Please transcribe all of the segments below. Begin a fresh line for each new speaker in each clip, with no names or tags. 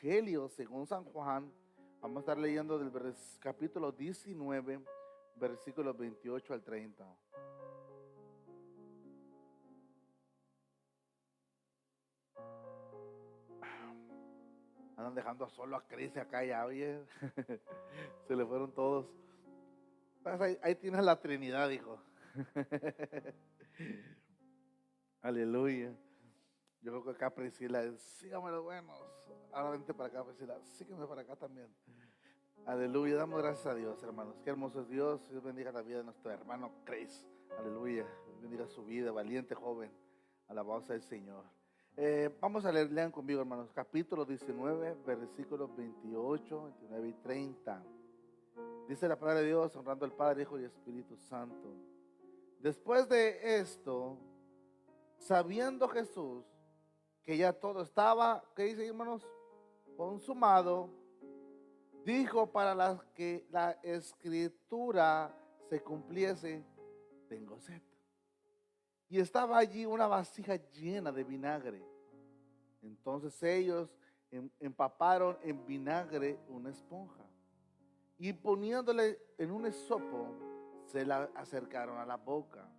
Evangelio según San Juan. Vamos a estar leyendo del capítulo 19, versículos 28 al 30. Andan dejando solo a Cris acá ya, oye. Se le fueron todos. Pues ahí tienes la Trinidad, hijo. Aleluya. Yo creo que acá Priscila es, sígame los buenos. Ahora vente para acá, Priscila. Sígueme para acá también. Aleluya. Damos gracias a Dios, hermanos. Qué hermoso es Dios. Dios bendiga la vida de nuestro hermano Chris. Aleluya. Dios bendiga su vida, valiente joven. Alabanza al Señor. Vamos a leer, lean conmigo, hermanos. Capítulo 19, versículos 28, 29 y 30. Dice la palabra de Dios, honrando al Padre, Hijo y Espíritu Santo. Después de esto, sabiendo Jesús que ya todo estaba, ¿qué dice, hermanos? Consumado, dijo para que la escritura se cumpliese: tengo sed. Y estaba allí una vasija llena de vinagre. Entonces ellos empaparon en vinagre una esponja y poniéndole en un hisopo se la acercaron a la boca.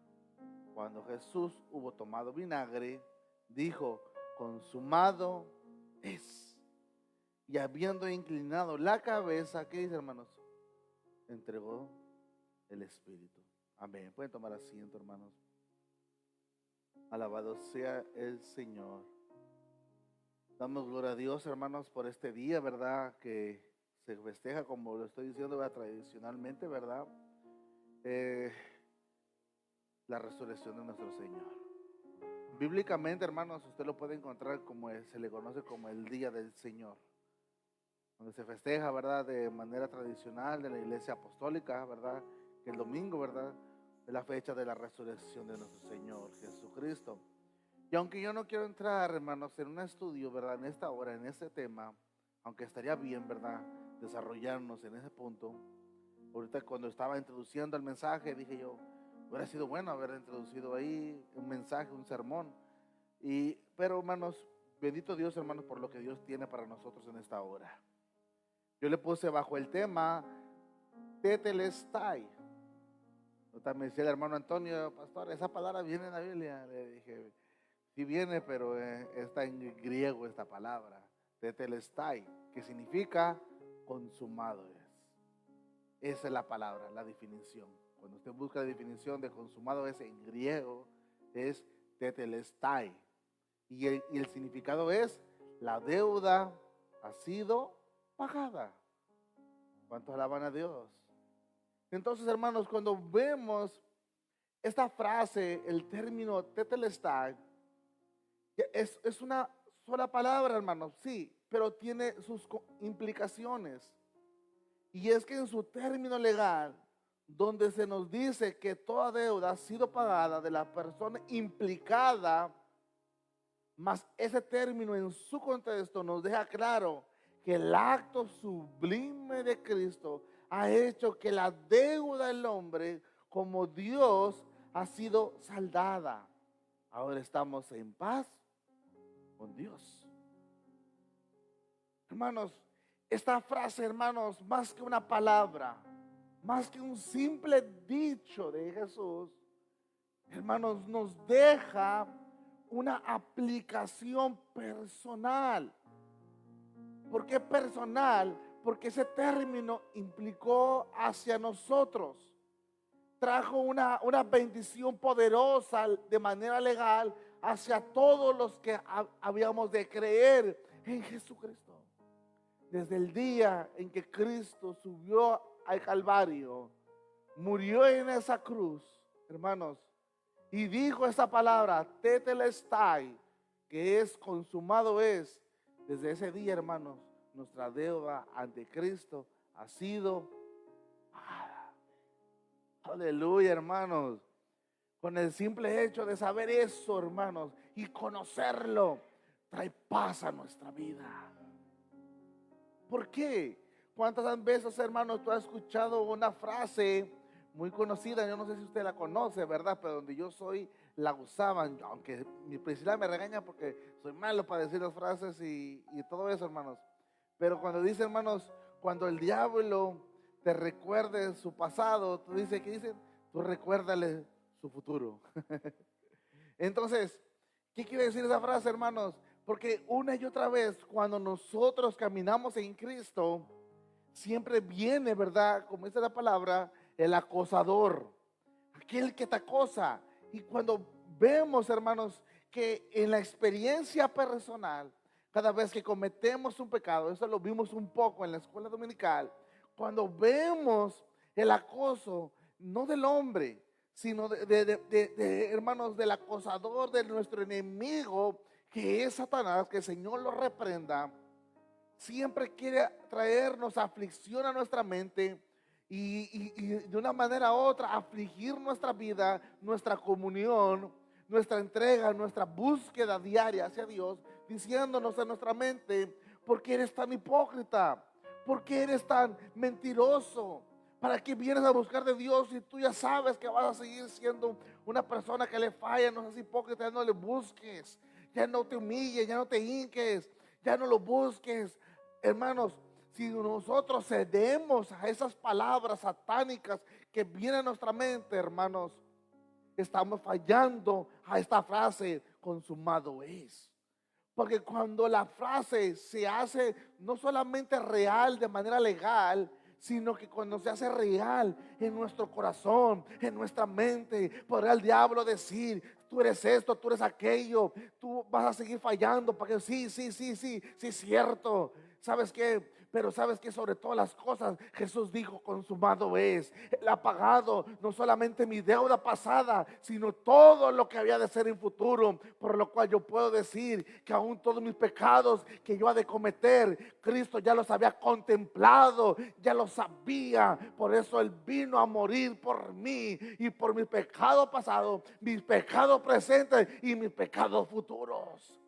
Cuando Jesús hubo tomado vinagre, dijo: consumado es. Y habiendo inclinado la cabeza, ¿qué dice, hermanos? Entregó el Espíritu. Amén. Pueden tomar asiento, hermanos. Alabado sea el Señor. Damos gloria a Dios, hermanos, por este día, ¿verdad? Que se festeja, como lo estoy diciendo, ¿verdad? Tradicionalmente, ¿verdad? La resurrección de nuestro Señor. Bíblicamente, hermanos, usted lo puede encontrar como se le conoce como el Día del Señor, donde se festeja, ¿verdad? De manera tradicional de la Iglesia Apostólica, ¿verdad? Que el domingo, ¿verdad? Es la fecha de la resurrección de nuestro Señor Jesucristo. Y aunque yo no quiero entrar, hermanos, en un estudio, ¿verdad? En esta hora, en este tema, aunque estaría bien, ¿verdad? Desarrollarnos en ese punto. Ahorita cuando estaba introduciendo el mensaje, dije yo, hubiera sido bueno haber introducido ahí un mensaje, un sermón. Pero, hermanos, bendito Dios, hermanos, por lo que Dios tiene para nosotros en esta hora. Yo le puse bajo el tema Tetelestai. Me decía el hermano Antonio: pastor, esa palabra viene en la Biblia. Le dije, sí viene, pero está en griego esta palabra, Tetelestai, que significa consumado es. Esa es la palabra, la definición. Cuando usted busca la definición de consumado es en griego, es Tetelestai. Y el significado es: la deuda ha sido pagada. ¿Cuántos alaban a Dios? Entonces, hermanos, cuando vemos esta frase, el término Tetelestai, es una sola palabra, hermanos, sí, pero tiene sus implicaciones. Y es que en su término legal, donde se nos dice que toda deuda ha sido pagada de la persona implicada, mas ese término en su contexto nos deja claro que el acto sublime de Cristo ha hecho que la deuda del hombre como Dios ha sido saldada. Ahora estamos en paz con Dios. Hermanos, esta frase, hermanos, más que una palabra, más que un simple dicho de Jesús, hermanos, nos deja una aplicación personal. ¿Por qué personal? Porque ese término implicó hacia nosotros, trajo una bendición poderosa de manera legal hacia todos los que habíamos de creer en Jesucristo. Desde el día en que Cristo subió al Calvario, murió en esa cruz, hermanos, y dijo esa palabra, Tetelestai, que es consumado es. Desde ese día, hermanos, nuestra deuda ante Cristo ha sido pagada. Aleluya, hermanos. Con el simple hecho de saber eso, hermanos, y conocerlo, trae paz a nuestra vida. ¿Por qué? ¿Cuántas veces, hermanos, tú has escuchado una frase muy conocida? Yo no sé si usted la conoce, ¿verdad? Pero donde yo soy, la usaban, aunque mi Priscila me regaña porque soy malo para decir las frases y todo eso, hermanos. Pero cuando dice, hermanos, cuando el diablo te recuerde su pasado, tú dices, ¿qué dicen? Tú recuérdale su futuro. Entonces, ¿qué quiere decir esa frase, hermanos? Porque una y otra vez, cuando nosotros caminamos en Cristo, siempre viene, ¿verdad? Como dice la palabra, el acosador, aquel que te acosa. Y cuando vemos, hermanos, que en la experiencia personal, cada vez que cometemos un pecado, eso lo vimos un poco en la escuela dominical, cuando vemos el acoso, no del hombre, sino hermanos, del acosador, de nuestro enemigo, que es Satanás, que el Señor lo reprenda, siempre quiere traernos aflicción a nuestra mente y de una manera u otra afligir nuestra vida, nuestra comunión, nuestra entrega, nuestra búsqueda diaria hacia Dios, diciéndonos en nuestra mente: ¿por qué eres tan hipócrita? ¿Por qué eres tan mentiroso? ¿Para qué vienes a buscar de Dios si tú ya sabes que vas a seguir siendo una persona que le falla? No seas hipócrita, ya no le busques, ya no te humilles, ya no te hinques, ya no lo busques. Hermanos, si nosotros cedemos a esas palabras satánicas que vienen a nuestra mente, hermanos, estamos fallando a esta frase: consumado es. Porque cuando la frase se hace no solamente real de manera legal, sino que cuando se hace real en nuestro corazón, en nuestra mente, podrá el diablo decir: tú eres esto, tú eres aquello, tú vas a seguir fallando, porque sí, es cierto. ¿Sabes qué? Pero sabes que sobre todas las cosas Jesús dijo: consumado es. Él ha pagado no solamente mi deuda pasada, sino todo lo que había de ser en futuro. Por lo cual yo puedo decir que aún todos mis pecados que yo ha de cometer, Cristo ya los había contemplado, ya los sabía. Por eso Él vino a morir por mí y por mis pecados pasados, mis pecados presentes y mis pecados futuros,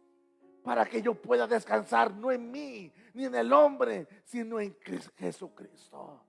para que yo pueda descansar no en mí ni en el hombre, sino en Jesucristo.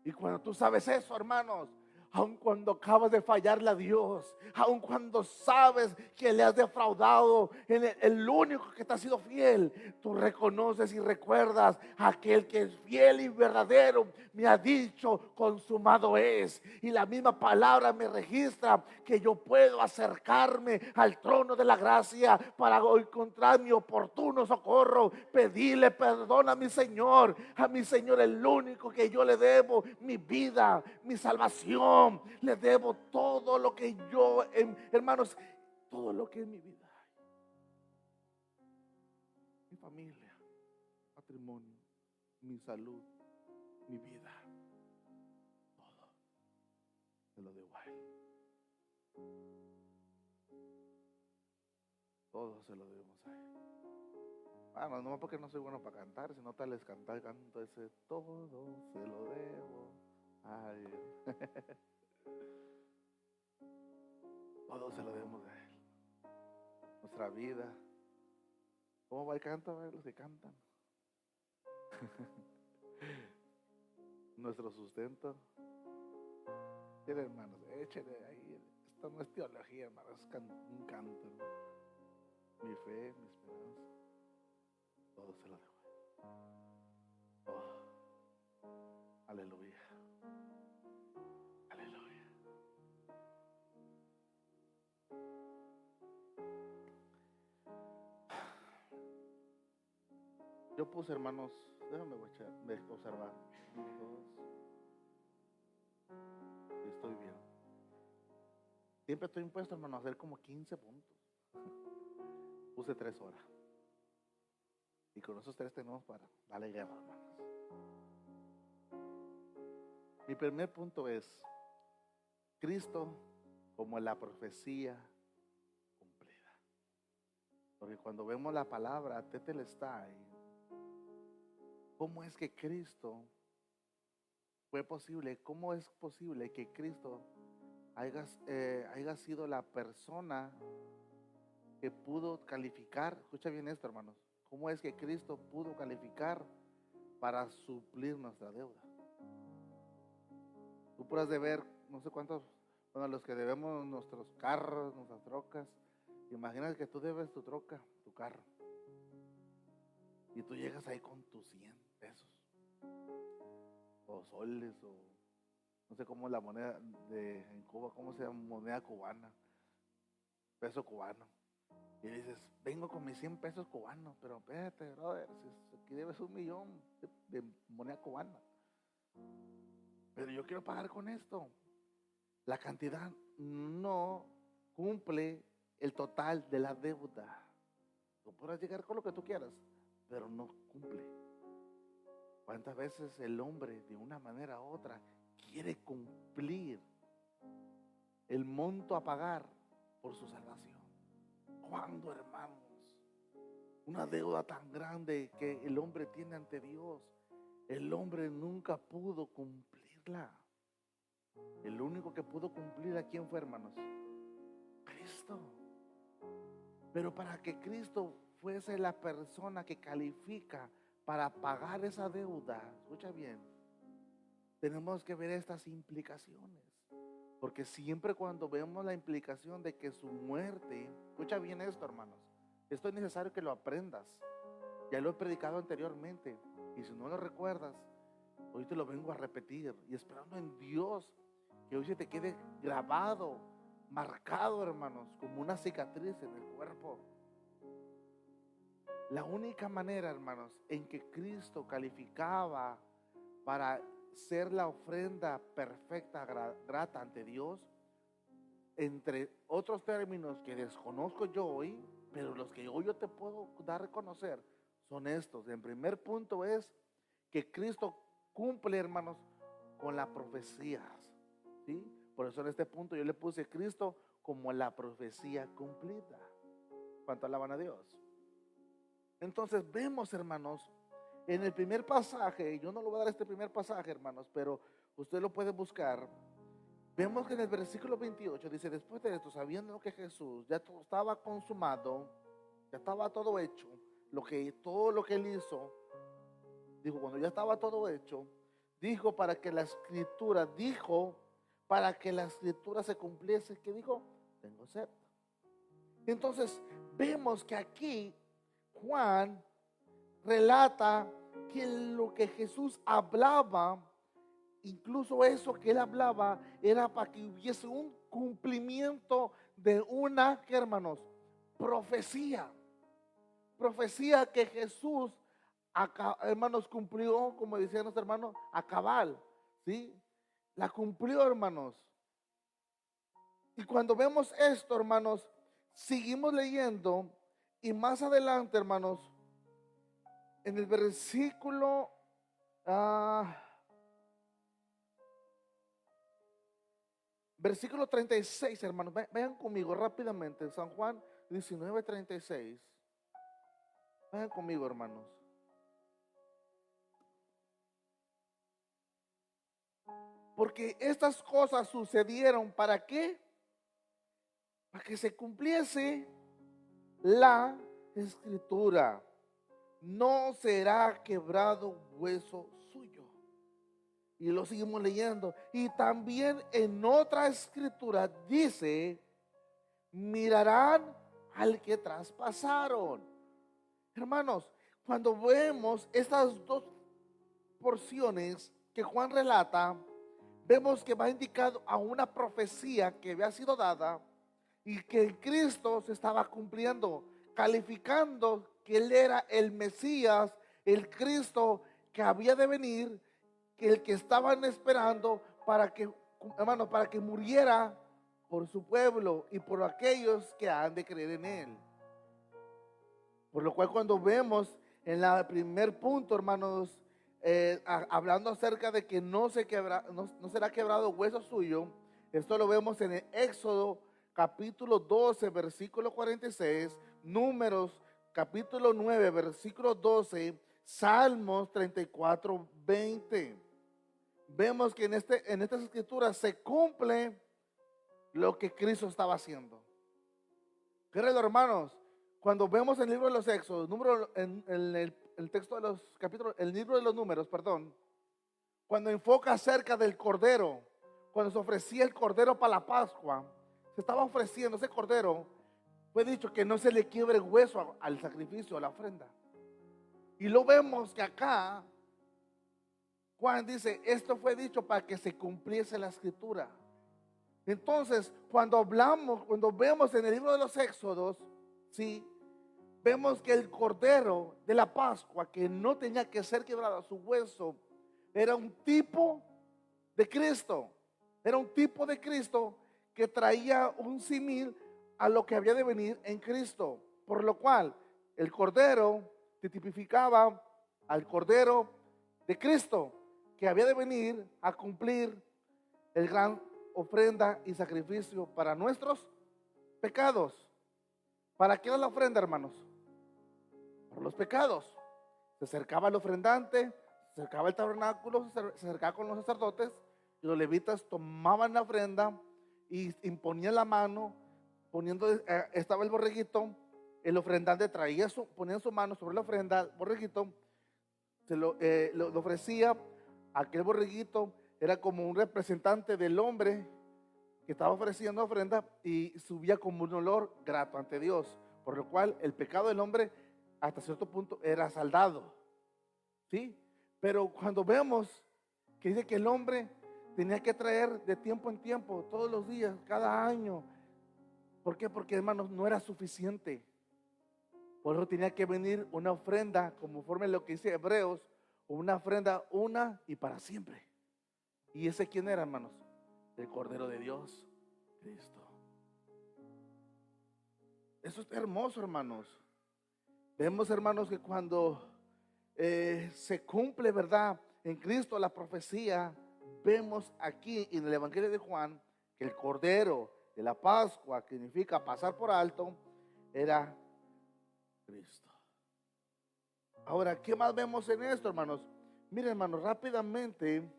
Y cuando tú sabes eso, hermanos, aun cuando acabas de fallarle a Dios, aun cuando sabes que le has defraudado en el único que te ha sido fiel, tú reconoces y recuerdas: aquel que es fiel y verdadero me ha dicho: consumado es. Y la misma palabra me registra que yo puedo acercarme al trono de la gracia para encontrar mi oportuno socorro, pedirle perdón a mi Señor, el único que yo le debo mi vida, mi salvación. Le debo todo lo que yo, hermanos, todo lo que es mi vida, mi familia, patrimonio, mi salud, mi vida, todo se lo debo a Él. Todo se lo debemos a Él. Bueno, no porque no soy bueno para cantar, sino tal vez canto ese: todo se lo debo a Él. Todo se lo debemos a Él. Nuestra vida. ¿Cómo va el canto? A ver, los que cantan. Nuestro sustento. Miren, hermanos, échenle ahí. Esto no es teología, hermanos, es un canto, hermano. Mi fe, mi esperanza, todo se lo debo. Oh, aleluya. Aleluya. Yo puse, hermanos, déjame observar. 1, 2, estoy bien. Siempre estoy impuesto, hermano, a hacer como 15 puntos. Puse 3 horas. Y con esos 3 tenemos para darle guerra, hermanos. Mi primer punto es: Cristo como la profecía cumplida. Porque cuando vemos la palabra tetelestai, ¿cómo es que Cristo fue posible? ¿Cómo es posible que Cristo haya sido la persona que pudo calificar? Escucha bien esto, hermanos. ¿Cómo es que Cristo pudo calificar para suplir nuestra deuda? Tú puedas deber no sé cuántos, bueno, los que debemos nuestros carros, nuestras trocas. Imagínate que tú debes tu troca, tu carro. y tú llegas ahí con tus 100 pesos o soles o no sé cómo es la moneda en Cuba, cómo se llama, moneda cubana, peso cubano. Y dices, vengo con mis 100 pesos cubanos, pero espérate, brother, si aquí debes 1 millón de moneda cubana. Pero yo quiero pagar con esto. La cantidad no cumple el total de la deuda. Tú podrás llegar con lo que tú quieras, pero no cumple. ¿Cuántas veces el hombre de una manera u otra quiere cumplir el monto a pagar por su salvación? ¿Cuándo, hermanos? Una deuda tan grande que el hombre tiene ante Dios, el hombre nunca pudo cumplirla. El único que pudo cumplirla, ¿quién fue, hermanos? Cristo. Pero para que Cristo fuese la persona que califica para pagar esa deuda, escucha bien, tenemos que ver estas implicaciones. Porque siempre cuando vemos la implicación de que su muerte, escucha bien esto, hermanos, esto es necesario que lo aprendas. Ya lo he predicado anteriormente, y si no lo recuerdas, hoy te lo vengo a repetir, y esperando en Dios que hoy se te quede grabado, marcado, hermanos, como una cicatriz en el cuerpo. La única manera, hermanos, en que Cristo calificaba para ser la ofrenda perfecta, grata ante Dios, entre otros términos que desconozco yo hoy, pero los que hoy yo te puedo dar a conocer son estos. En primer punto es que Cristo cumple, hermanos, con las profecías, ¿sí? Por eso en este punto yo le puse Cristo como la profecía cumplida. ¿Cuánto alaban a Dios? Entonces vemos, hermanos, en el primer pasaje, yo no lo voy a dar este primer pasaje, hermanos, pero usted lo puede buscar. Vemos que en el versículo 28 dice, después de esto, sabiendo que Jesús ya todo estaba consumado, ya estaba todo hecho, todo lo que él hizo, dijo, cuando ya estaba todo hecho, dijo para que la escritura se cumpliese, ¿qué dijo? Tengo sed. Entonces vemos que aquí Juan relata que lo que Jesús hablaba, incluso eso que él hablaba, era para que hubiese un cumplimiento de una, ¿qué, hermanos? Profecía que Jesús, hermanos, cumplió, como decían los hermanos, a cabal, ¿sí? La cumplió, hermanos. Y cuando vemos esto, hermanos, seguimos leyendo y más adelante, hermanos, en el versículo versículo 36, hermanos, vayan conmigo rápidamente, San Juan 19:36. Vayan conmigo, hermanos. Porque estas cosas sucedieron, ¿para qué? Para que se cumpliese la escritura. No será quebrado hueso suyo. Y lo seguimos leyendo. Y también en otra escritura dice, mirarán al que traspasaron. Hermanos, cuando vemos estas dos porciones que Juan relata, vemos que va indicado a una profecía que había sido dada y que en Cristo se estaba cumpliendo, calificando que Él era el Mesías, el Cristo que había de venir, que el que estaban esperando para que, hermanos, para que muriera por su pueblo y por aquellos que han de creer en Él. Por lo cual cuando vemos en el primer punto, hermanos, hablando acerca de que no será quebrado hueso suyo, esto lo vemos en el Éxodo capítulo 12, versículo 46, Números capítulo 9, versículo 12, Salmos 34, 20. Vemos que en estas escrituras se cumple lo que Cristo estaba haciendo. Queridos hermanos, cuando vemos el libro de los Éxodos, en el texto de los capítulos, el libro de los Números, perdón, cuando enfoca acerca del cordero, cuando se ofrecía el cordero para la Pascua, se estaba ofreciendo ese cordero, fue dicho que no se le quiebre hueso al sacrificio, a la ofrenda. Y lo vemos que acá Juan dice, esto fue dicho para que se cumpliese la escritura. Entonces, cuando vemos en el libro de los Éxodos, ¿sí? Vemos que el cordero de la Pascua, que no tenía que ser quebrado su hueso, era un tipo de Cristo. Era un tipo de Cristo que traía un símil a lo que había de venir en Cristo. Por lo cual, el cordero te tipificaba al cordero de Cristo, que había de venir a cumplir el gran ofrenda y sacrificio para nuestros pecados. ¿Para qué era la ofrenda, hermanos? Por los pecados. Se acercaba el ofrendante, se acercaba el tabernáculo, se acercaba con los sacerdotes, y los levitas tomaban la ofrenda y imponían la mano, estaba el borreguito, el ofrendante ponía su mano sobre la ofrenda, el borreguito, lo ofrecía. Aquel borreguito era como un representante del hombre que estaba ofreciendo ofrenda y subía como un olor grato ante Dios, por lo cual el pecado del hombre hasta cierto punto era saldado, ¿sí? Pero cuando vemos que dice que el hombre tenía que traer de tiempo en tiempo, todos los días, cada año, ¿por qué? Porque, hermanos, no era suficiente. Por eso tenía que venir una ofrenda, conforme a lo que dice Hebreos, una ofrenda una y para siempre. ¿Y ese quién era, hermanos? El Cordero de Dios, Cristo. Eso es hermoso, hermanos. Vemos, hermanos, que cuando se cumple, ¿verdad?, en Cristo la profecía, vemos aquí en el Evangelio de Juan que el Cordero de la Pascua, que significa pasar por alto, era Cristo. Ahora, ¿qué más vemos en esto, hermanos? Miren, hermanos, rápidamente,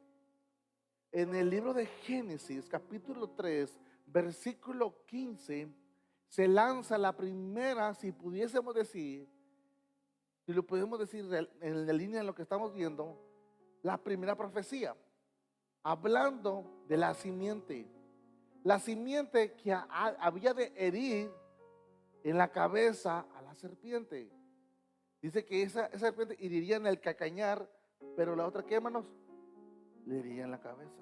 en el libro de Génesis, capítulo 3, versículo 15, se lanza la primera, si pudiésemos decir, si lo podemos decir en la línea de lo que estamos viendo, la primera profecía, hablando de la simiente que había de herir en la cabeza a la serpiente. Dice que esa serpiente heriría en el calcañar, pero la otra, ¿qué, hermanos? Le heriría en la cabeza.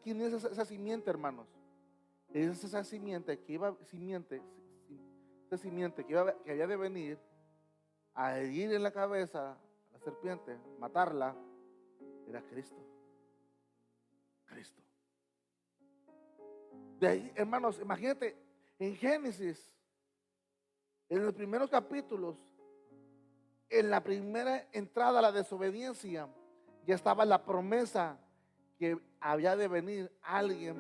¿Quién es esa simiente, hermanos? Es esa simiente que que había de venir a herir en la cabeza a la serpiente, matarla. Era Cristo. De ahí, hermanos, imagínate, en Génesis, en los primeros capítulos, en la primera entrada a la desobediencia, ya estaba la promesa que había de venir alguien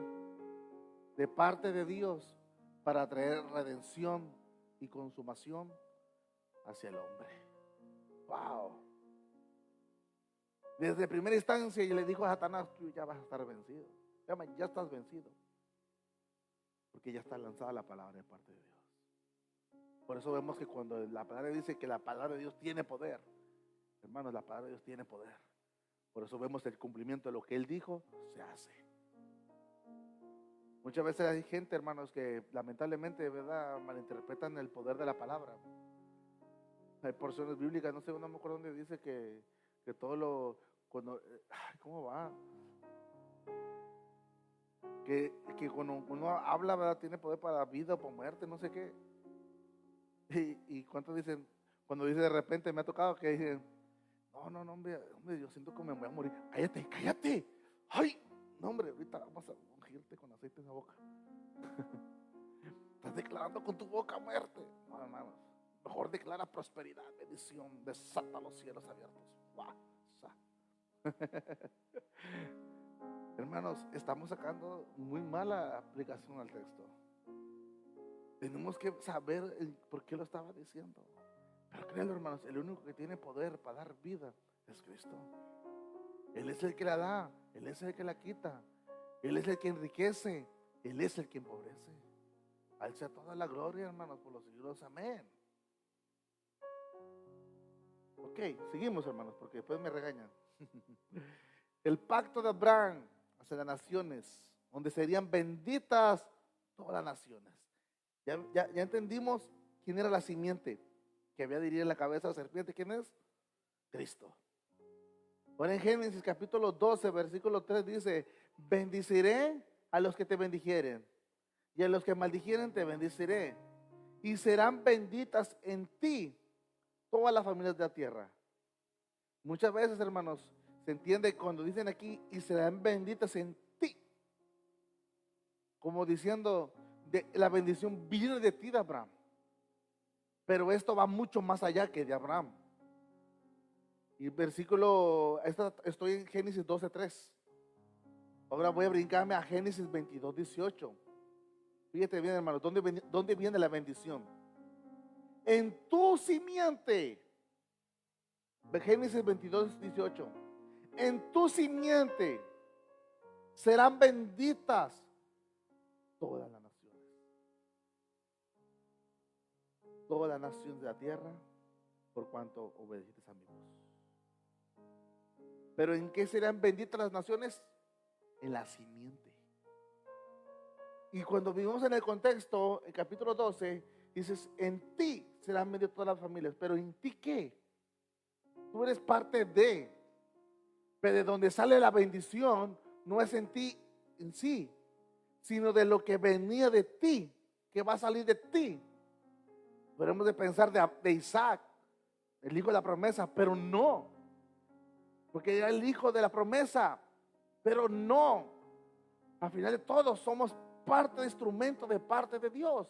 de parte de Dios para traer redención y consumación hacia el hombre. Wow. Desde primera instancia, y le dijo a Satanás, tú ya vas a estar vencido. Ya estás vencido. Porque ya está lanzada la palabra de parte de Dios. Por eso vemos que cuando la palabra dice que la palabra de Dios tiene poder, hermanos, la palabra de Dios tiene poder. Por eso vemos el cumplimiento de lo que Él dijo, se hace. Muchas veces hay gente, hermanos, que lamentablemente, de verdad, malinterpretan el poder de la palabra. Hay porciones bíblicas, no me acuerdo dónde dice que todo ¿cómo va? Que cuando uno habla, ¿verdad?, tiene poder para vida o para muerte, no sé qué. Y cuántos dicen, cuando dice de repente, me ha tocado que dicen, no, hombre, yo siento que me voy a morir. Cállate. Ay, no, hombre, ahorita vamos a ungirte con aceite en la boca. Estás declarando con tu boca muerte. No, hermanos, mejor declara prosperidad, bendición, desata los cielos abiertos. Hermanos, estamos sacando muy mala aplicación al texto. Tenemos que saber por qué lo estaba diciendo. Pero créanlo, hermanos, el único que tiene poder para dar vida es Cristo. Él es el que la da, Él es el que la quita, Él es el que enriquece, Él es el que empobrece. A Él sea toda la gloria, hermanos, por los siglos. Amén. Ok, seguimos, hermanos, porque después me regañan. El pacto de Abraham hacia las naciones, donde serían benditas todas las naciones. Ya entendimos quién era la simiente. que había de herir en la cabeza de la serpiente. ¿Quién es? Cristo. Ahora en Génesis capítulo 12, versículo 3 dice: bendiciré a los que te bendijeren, y a los que maldijeren te bendiciré, y serán benditas en ti todas las familias de la tierra. Muchas veces, hermanos, se entiende cuando dicen aquí: y serán benditas en ti, como diciendo, la bendición viene de ti, de Abraham. Pero esto va mucho más allá que de Abraham. Y versículo, estoy en Génesis 12:3. Ahora voy a brincarme a Génesis 22:18. Fíjate bien, hermano, ¿dónde viene la bendición? En tu simiente. Génesis 22:18. En tu simiente serán benditas todas las naciones. Todas las naciones de la tierra, por cuanto obedeciste a mi voz. Pero ¿en qué serán benditas las naciones? En la simiente. Y cuando vivimos en el contexto, en capítulo 12, dices: en ti serán benditas todas las familias. Pero ¿en ti qué? Tú eres parte de. Pero de donde sale la bendición no es en ti en sí, sino de lo que venía de ti, que va a salir de ti. Podemos de pensar de Isaac, el hijo de la promesa, pero no, porque era el hijo de la promesa, pero no. Al final de todo somos parte de instrumento de parte de Dios.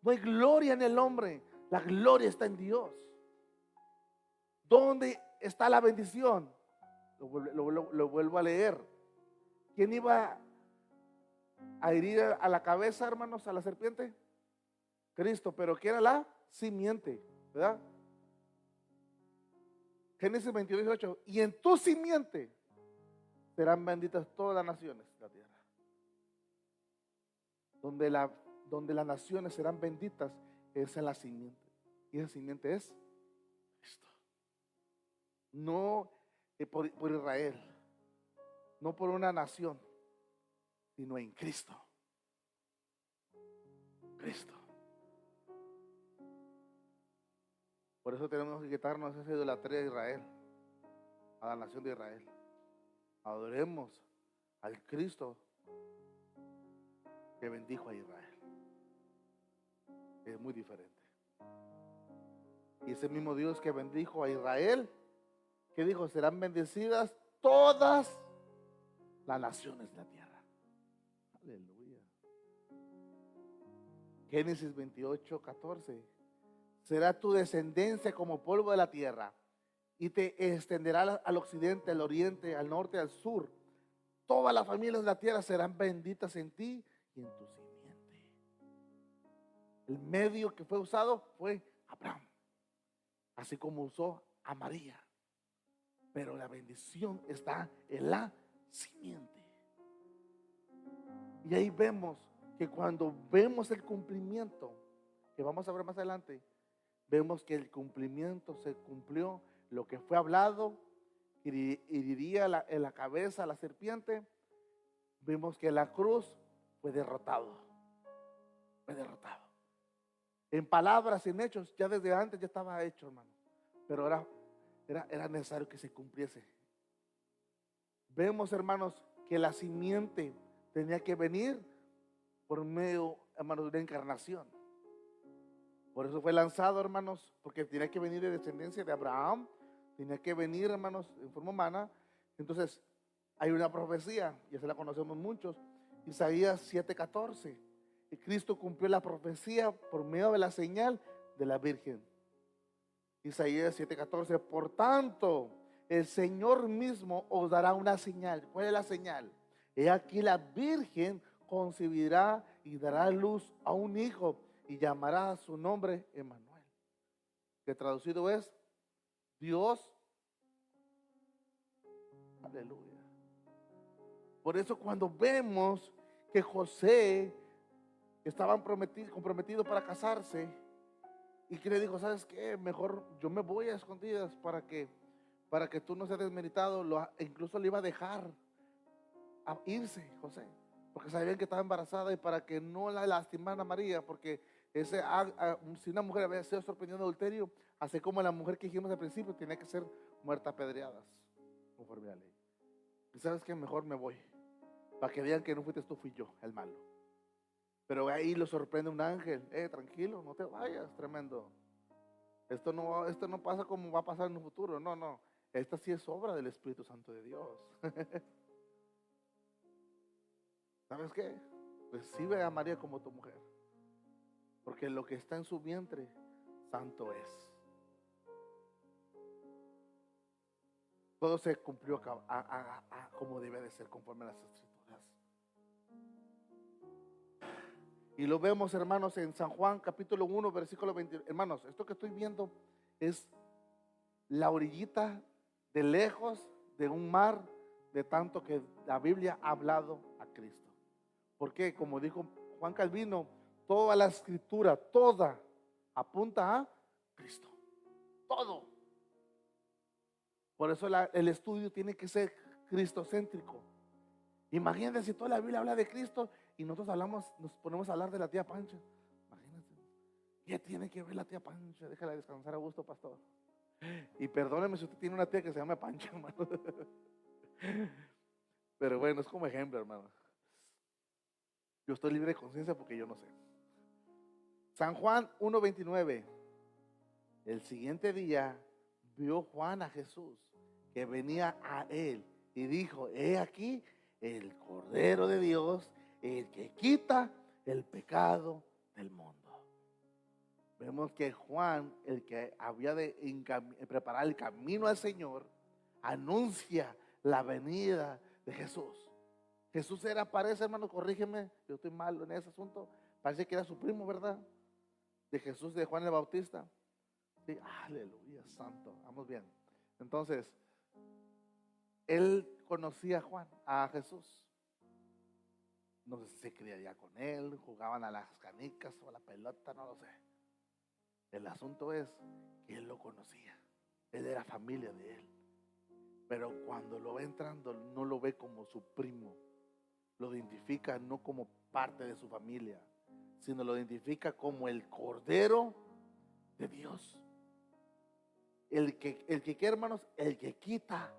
No hay gloria en el hombre, la gloria está en Dios. ¿Dónde está la bendición? Lo vuelvo a leer. ¿Quién iba a herir a la cabeza, hermanos, a la serpiente? Cristo. Pero ¿quién era la simiente? ¿Verdad? Génesis 22:18. Y en tu simiente serán benditas todas las naciones de la tierra. Donde las naciones serán benditas es en la simiente. Y esa simiente es Cristo. No por Israel, no por una nación, sino en Cristo. Cristo. Por eso tenemos que quitarnos esa idolatría de Israel, a la nación de Israel. Adoremos al Cristo que bendijo a Israel. Es muy diferente. Y ese mismo Dios que bendijo a Israel, que dijo: serán bendecidas todas las naciones de la tierra. Aleluya. Génesis 28:14. Será tu descendencia como polvo de la tierra, y te extenderá al occidente, al oriente, al norte, al sur. Todas las familias de la tierra serán benditas en ti y en tu simiente. El medio que fue usado fue Abraham, así como usó a María. Pero la bendición está en la simiente. Y ahí vemos que cuando vemos el cumplimiento, que vamos a ver más adelante, vemos que el cumplimiento se cumplió. Lo que fue hablado, heriría en la cabeza a la serpiente. Vemos que la cruz fue derrotado. Fue derrotado. En palabras, en hechos, ya desde antes ya estaba hecho, hermano. Pero era necesario que se cumpliese. Vemos, hermanos, que la simiente tenía que venir por medio, hermanos, de una encarnación. Por eso fue lanzado, hermanos, porque tenía que venir de descendencia de Abraham. Tenía que venir, hermanos, en forma humana. Entonces, hay una profecía, ya se la conocemos muchos, Isaías 7:14. Y Cristo cumplió la profecía por medio de la señal de la Virgen. Isaías 7:14. Por tanto, el Señor mismo os dará una señal. ¿Cuál es la señal? He aquí la Virgen concebirá y dará a luz a un hijo y llamará su nombre Emmanuel, que traducido es Dios. Aleluya. Por eso cuando vemos que José estaban comprometidos para casarse, y que le dijo: ¿sabes qué? Mejor yo me voy a escondidas para que tú no seas desmeritado. Incluso le iba a dejar a irse José, porque sabían que estaba embarazada, y para que no la lastimaran a María, porque Si una mujer había sido sorprendida en adulterio, así como la mujer que dijimos al principio, tenía que ser muerta a pedreadas, conforme a la ley. ¿Y sabes qué? Mejor me voy, para que vean que no fuiste tú, fui yo, el malo. Pero ahí lo sorprende un ángel. Tranquilo, no te vayas, tremendo. Esto no pasa como va a pasar en un futuro. No, no. Esta sí es obra del Espíritu Santo de Dios. ¿Sabes qué? Recibe a María como tu mujer, porque lo que está en su vientre, santo es. Todo se cumplió como debe de ser, conforme a las Escrituras. Y lo vemos, hermanos, en San Juan capítulo 1, versículo 21. Hermanos, esto que estoy viendo es la orillita de lejos de un mar, de tanto que la Biblia ha hablado a Cristo. Porque, como dijo Juan Calvino, toda la Escritura, toda, apunta a Cristo. Todo. Por eso el estudio tiene que ser cristocéntrico. Imagínense si toda la Biblia habla de Cristo y nosotros nos ponemos a hablar de la tía Pancha. Imagínense. ¿Qué tiene que ver la tía Pancha? Déjala descansar a gusto, pastor. Y perdóneme si usted tiene una tía que se llama Pancha, hermano. Pero bueno, es como ejemplo, hermano. Yo estoy libre de conciencia porque yo no sé. San Juan 1:29. El siguiente día vio Juan a Jesús que venía a él y dijo: he aquí el Cordero de Dios, el que quita el pecado del mundo. Vemos que Juan, el que había de preparar el camino al Señor, anuncia la venida de Jesús. Jesús parece, hermano, corrígeme, yo estoy malo en ese asunto, parece que era su primo, ¿verdad? De Jesús, de Juan el Bautista. Sí, aleluya, santo, vamos bien. Entonces, él conocía a Jesús. No sé si se criaría con él, jugaban a las canicas o a la pelota, no lo sé. El asunto es que él lo conocía, él era familia de él. Pero cuando lo ve entrando, no lo ve como su primo, lo identifica no como parte de su familia, sino lo identifica como el Cordero de Dios. El que hermanos, el que quita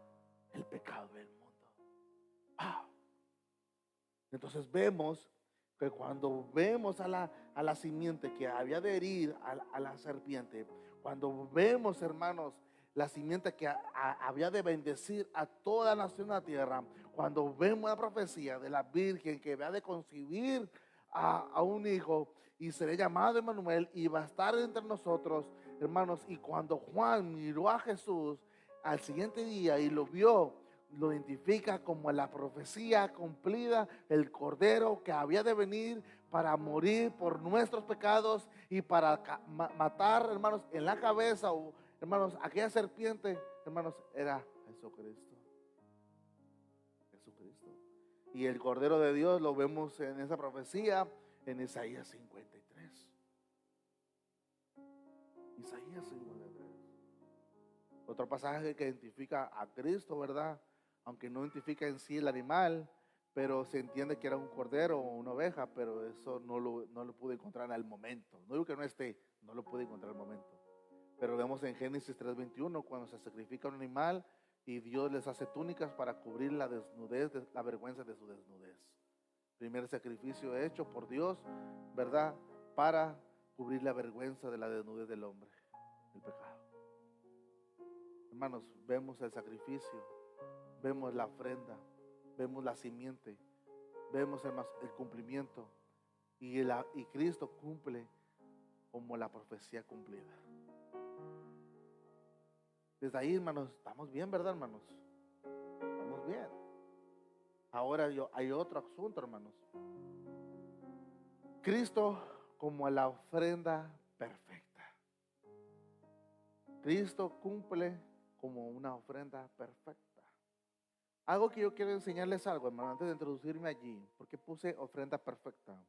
el pecado del mundo. Entonces vemos que cuando vemos a la simiente que había de herir a la serpiente, cuando vemos, hermanos, la simiente que había de bendecir a toda nación de la tierra, cuando vemos la profecía de la Virgen que había de concebir a un hijo y será llamado Emmanuel y va a estar entre nosotros, hermanos, y cuando Juan miró a Jesús al siguiente día y lo vio, lo identifica como la profecía cumplida, el Cordero que había de venir para morir por nuestros pecados y para matar, hermanos, en la cabeza, hermanos, aquella serpiente, hermanos, era Jesucristo. Jesucristo. Y el Cordero de Dios lo vemos en esa profecía en Isaías 53. Isaías 53. Otro pasaje que identifica a Cristo, ¿verdad? Aunque no identifica en sí el animal, pero se entiende que era un cordero o una oveja, pero eso no lo pude encontrar al momento. No digo que no esté, no lo pude encontrar al momento. Pero vemos en Génesis 3:21 cuando se sacrifica un animal y Dios les hace túnicas para cubrir la desnudez, la vergüenza de su desnudez. Primer sacrificio hecho por Dios, ¿verdad? Para cubrir la vergüenza de la desnudez del hombre, el pecado. Hermanos, vemos el sacrificio, vemos la ofrenda, vemos la simiente, vemos, hermanos, el cumplimiento, y Cristo cumple como la profecía cumplida. Desde ahí, hermanos, estamos bien, ¿verdad, hermanos? Estamos bien. Ahora hay otro asunto, hermanos. Cristo como la ofrenda perfecta. Cristo cumple como una ofrenda perfecta. Algo que yo quiero enseñarles algo, hermano, antes de introducirme allí, porque puse ofrenda perfecta.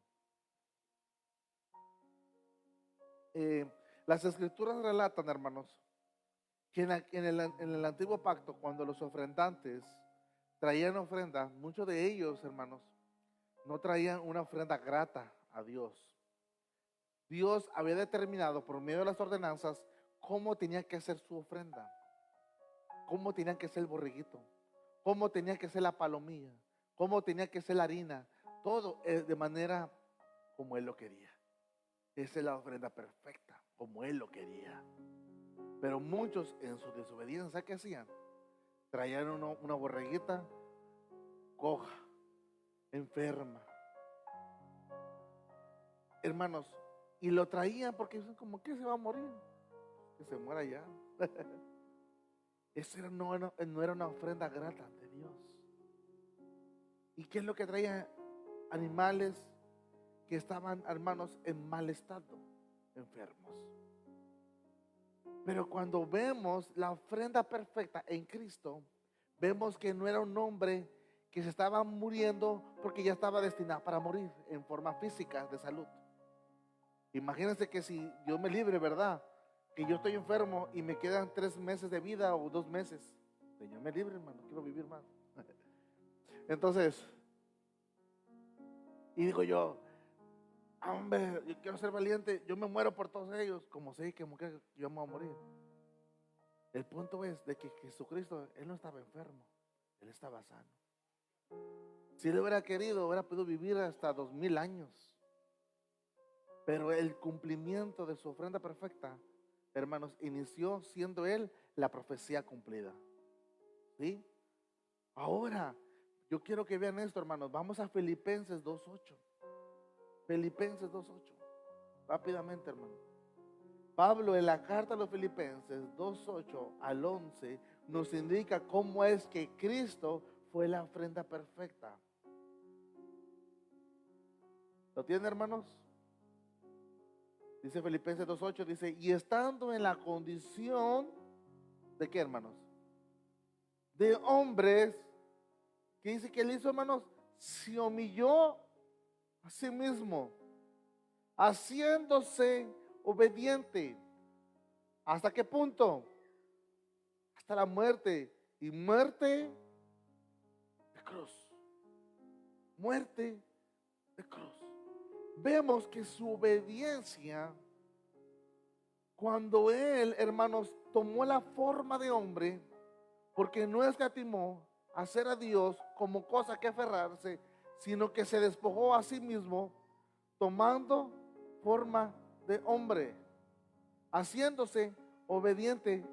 Las escrituras relatan, hermanos, que en el antiguo pacto, cuando los ofrendantes traían ofrenda, muchos de ellos, hermanos, no traían una ofrenda grata a Dios. Dios había determinado por medio de las ordenanzas cómo tenía que ser su ofrenda, cómo tenía que ser el borreguito, cómo tenía que ser la palomilla, cómo tenía que ser la harina, todo de manera como Él lo quería. Esa es la ofrenda perfecta, como Él lo quería. Pero muchos en su desobediencia, ¿qué hacían? Traían una borreguita coja, enferma, hermanos, y lo traían porque dicen como que se va a morir, que se muera ya. Eso no era una ofrenda grata de Dios. ¿Y qué es lo que traían? Animales que estaban, hermanos, en mal estado, enfermos. Pero cuando vemos la ofrenda perfecta en Cristo, vemos que no era un hombre que se estaba muriendo porque ya estaba destinado para morir en forma física de salud. Imagínense que si Dios me libre, ¿verdad? Que yo estoy enfermo y me quedan 3 meses de vida o 2 meses. Señor me libre, hermano, quiero vivir más. Entonces, y digo yo, hombre, yo quiero ser valiente, yo me muero por todos ellos, como sé que yo me voy a morir. El punto es de que Jesucristo, Él no estaba enfermo, Él estaba sano. Si Él hubiera querido, hubiera podido vivir hasta 2000 años. Pero el cumplimiento de su ofrenda perfecta, hermanos, inició siendo Él la profecía cumplida. ¿Sí? Ahora, yo quiero que vean esto, hermanos. Vamos a Filipenses 2:8. Filipenses 2:8. Rápidamente, hermano. Pablo en la carta a los Filipenses 2:8 al 11 nos indica cómo es que Cristo fue la ofrenda perfecta. ¿Lo tienen, hermanos? Dice Filipenses 2:8, dice, y estando en la condición de qué, hermanos, de hombres, ¿qué dice que él hizo, hermanos? Se humilló a sí mismo, haciéndose obediente. ¿Hasta qué punto? Hasta la muerte, y muerte de cruz. Muerte de cruz. Vemos que su obediencia, cuando él, hermanos, tomó la forma de hombre, porque no escatimó hacer a Dios como cosa que aferrarse, sino que se despojó a sí mismo, tomando forma de hombre, haciéndose obediente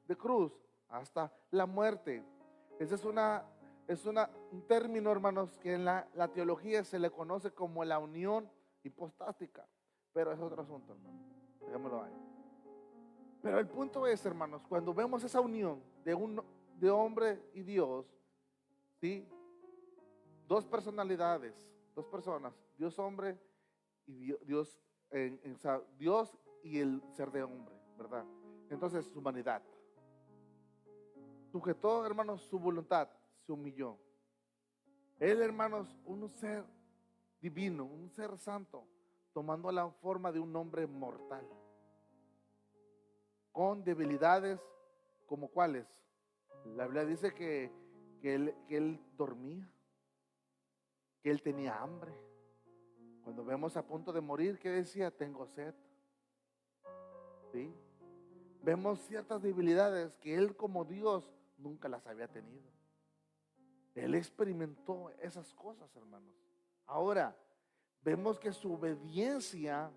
de cruz hasta la muerte. Ese es un término, hermanos, que en la teología se le conoce como la unión hipostática, pero es otro asunto, hermano. Dejémoslo ahí. Pero el punto es, hermanos, cuando vemos esa unión de hombre y Dios, ¿sí? Dos personalidades, dos personas, Dios hombre y Dios, o sea, Dios y el ser de hombre, ¿verdad? Entonces, su humanidad. Sujetó, hermanos, su voluntad, se humilló. Él, hermanos, un ser divino, un ser santo, tomando la forma de un hombre mortal, con debilidades como cuáles. La Biblia dice que él dormía, que él tenía hambre. Cuando vemos a punto de morir, ¿qué decía? Tengo sed. ¿Sí? Vemos ciertas debilidades que él como Dios nunca las había tenido. Él experimentó esas cosas, hermanos. Ahora, vemos que su obediencia